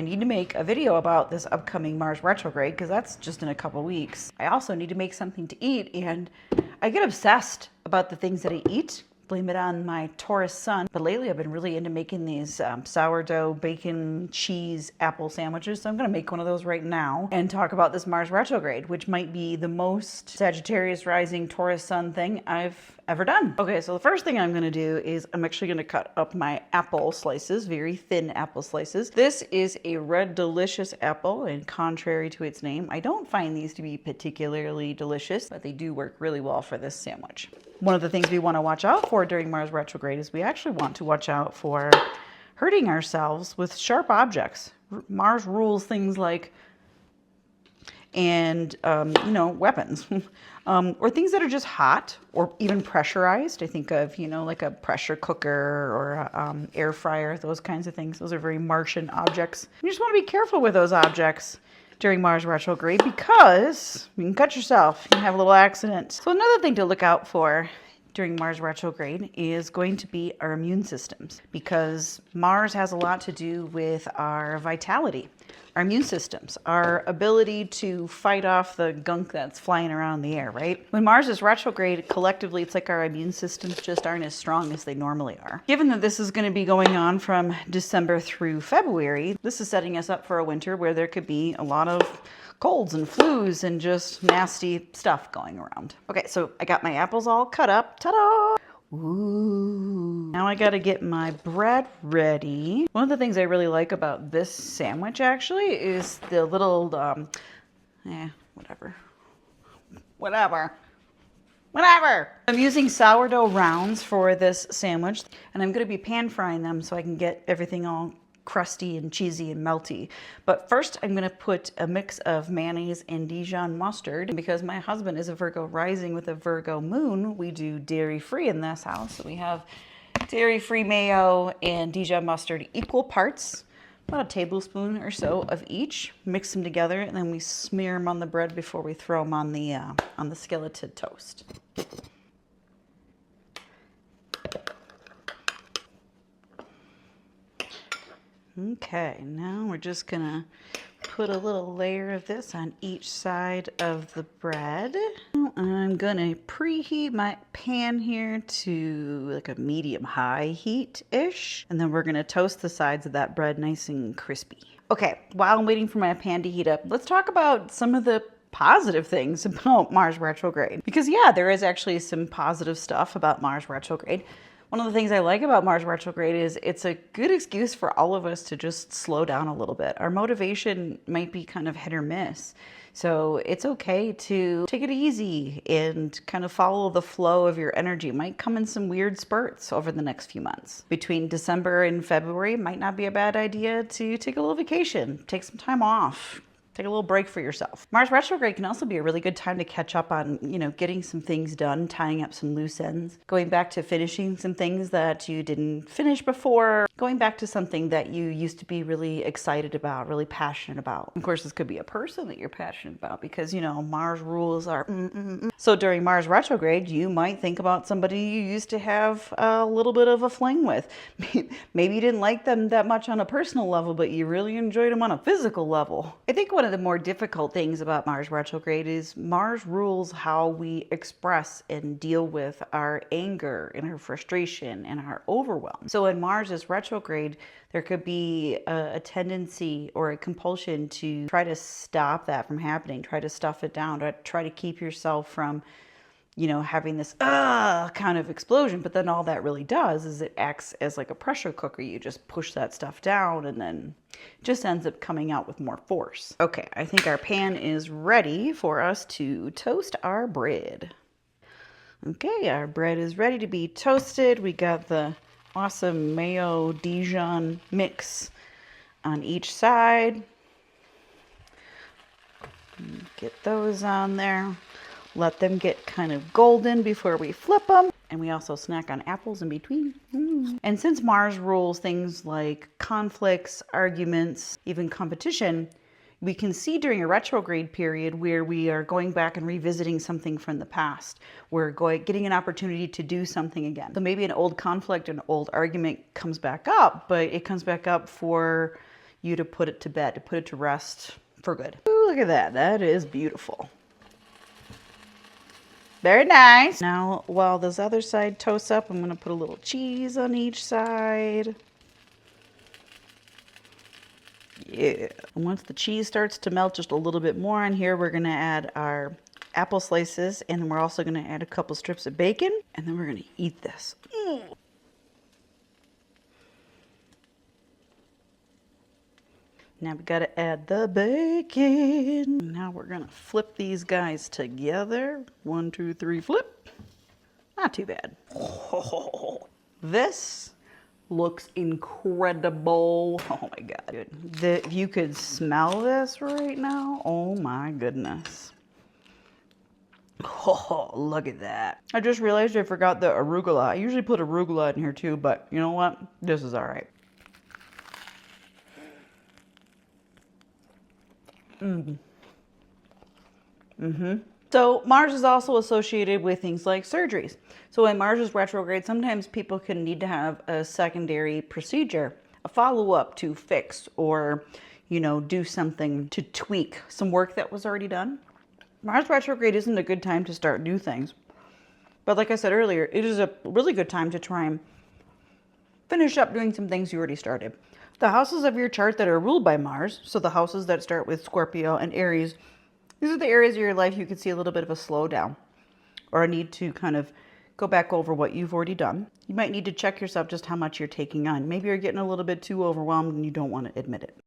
I need to make a video about this upcoming Mars retrograde because that's just in a couple weeks. I also need to make something to eat, and I get obsessed about the things that I eat. Blame it on my Taurus sun. But lately I've been really into making these sourdough, bacon, cheese, apple sandwiches. So I'm gonna make one of those right now and talk about this Mars retrograde, which might be the most Sagittarius rising Taurus sun thing I've ever done. Okay, so the first thing I'm gonna do is I'm actually gonna cut up my apple slices, very thin apple slices. This is a red delicious apple, and contrary to its name, I don't find these to be particularly delicious, but they do work really well for this sandwich. One of the things we want to watch out for during Mars retrograde is we actually want to watch out for hurting ourselves with sharp objects. Mars rules things like, weapons, or things that are just hot or even pressurized. I think of, like a pressure cooker or air fryer, those kinds of things. Those are very Martian objects. You just want to be careful with those objects during Mars retrograde because you can cut yourself, you can have a little accident. So another thing to look out for during Mars retrograde is going to be our immune systems, because Mars has a lot to do with our vitality, our immune systems, our ability to fight off the gunk that's flying around the air, right? When Mars is retrograde, collectively, it's like our immune systems just aren't as strong as they normally are. Given that this is going to be going on from December through February, this is setting us up for a winter where there could be a lot of colds and flus and just nasty stuff going around. Okay, so I got my apples all cut up. Ta-da! Ooh. Now I gotta get my bread ready. One of the things I really like about this sandwich actually is the little, whatever. I'm using sourdough rounds for this sandwich, and I'm gonna be pan frying them so I can get everything all crusty and cheesy and melty. But first I'm going to put a mix of mayonnaise and Dijon mustard. Because my husband is a Virgo rising with a Virgo moon, we do dairy-free in this house. So we have dairy-free mayo and Dijon mustard, equal parts, about a tablespoon or so of each. Mix them together, and then we smear them on the bread before we throw them on the skilleted toast. Okay, now we're just gonna put a little layer of this on each side of the bread. I'm gonna preheat my pan here to like a medium-high heat-ish, and then we're gonna toast the sides of that bread nice and crispy. Okay, while I'm waiting for my pan to heat up, let's talk about some of the positive things about Mars retrograde. Because yeah, there is actually some positive stuff about Mars retrograde. One of the things I like about Mars retrograde is it's a good excuse for all of us to just slow down a little bit. Our motivation might be kind of hit or miss. So it's okay to take it easy and kind of follow the flow of your energy. It might come in some weird spurts over the next few months. Between December and February, it might not be a bad idea to take a little vacation, take some time off. Take a little break for yourself. Mars retrograde can also be a really good time to catch up on, getting some things done, tying up some loose ends, going back to finishing some things that you didn't finish before, going back to something that you used to be really excited about, really passionate about. Of course, this could be a person that you're passionate about because, Mars rules are So during Mars retrograde, you might think about somebody you used to have a little bit of a fling with. Maybe you didn't like them that much on a personal level, but you really enjoyed them on a physical level. I think one of the more difficult things about Mars retrograde is Mars rules how we express and deal with our anger and our frustration and our overwhelm. So when Mars is retrograde, there could be a tendency or a compulsion to try to stop that from happening, try to stuff it down, try to keep yourself from having this kind of explosion. But then all that really does is it acts as like a pressure cooker. You just push that stuff down and then it just ends up coming out with more force. Okay, I think our pan is ready for us to toast our bread. Okay, our bread is ready to be toasted. We got the awesome mayo Dijon mix on each side. Get those on there. Let them get kind of golden before we flip them. And we also snack on apples in between. And since Mars rules things like conflicts, arguments, even competition, we can see during a retrograde period where we are going back and revisiting something from the past. We're getting an opportunity to do something again. So maybe an old conflict, an old argument comes back up, but it comes back up for you to put it to bed, to put it to rest for good. Ooh, look at that. That is beautiful. Very nice. Now, while this other side toasts up, I'm going to put a little cheese on each side. Yeah. And once the cheese starts to melt just a little bit more on here, we're going to add our apple slices, and then we're also going to add a couple strips of bacon, and then we're going to eat this. Now we got to add the bacon. Now we're going to flip these guys together. 1, 2, 3, flip. Not too bad. Oh, this looks incredible. Oh my God. If you could smell this right now, oh my goodness. Oh, look at that. I just realized I forgot the arugula. I usually put arugula in here too, but you know what? This is all right. So Mars is also associated with things like surgeries. So when Mars is retrograde, sometimes people can need to have a secondary procedure, a follow-up to fix or, you know, do something to tweak some work that was already done. Mars retrograde isn't a good time to start new things. But like I said earlier, it is a really good time to try and finish up doing some things you already started. The houses of your chart that are ruled by Mars, so the houses that start with Scorpio and Aries, these are the areas of your life you could see a little bit of a slowdown or a need to kind of go back over what you've already done. You might need to check yourself just how much you're taking on. Maybe you're getting a little bit too overwhelmed and you don't want to admit it.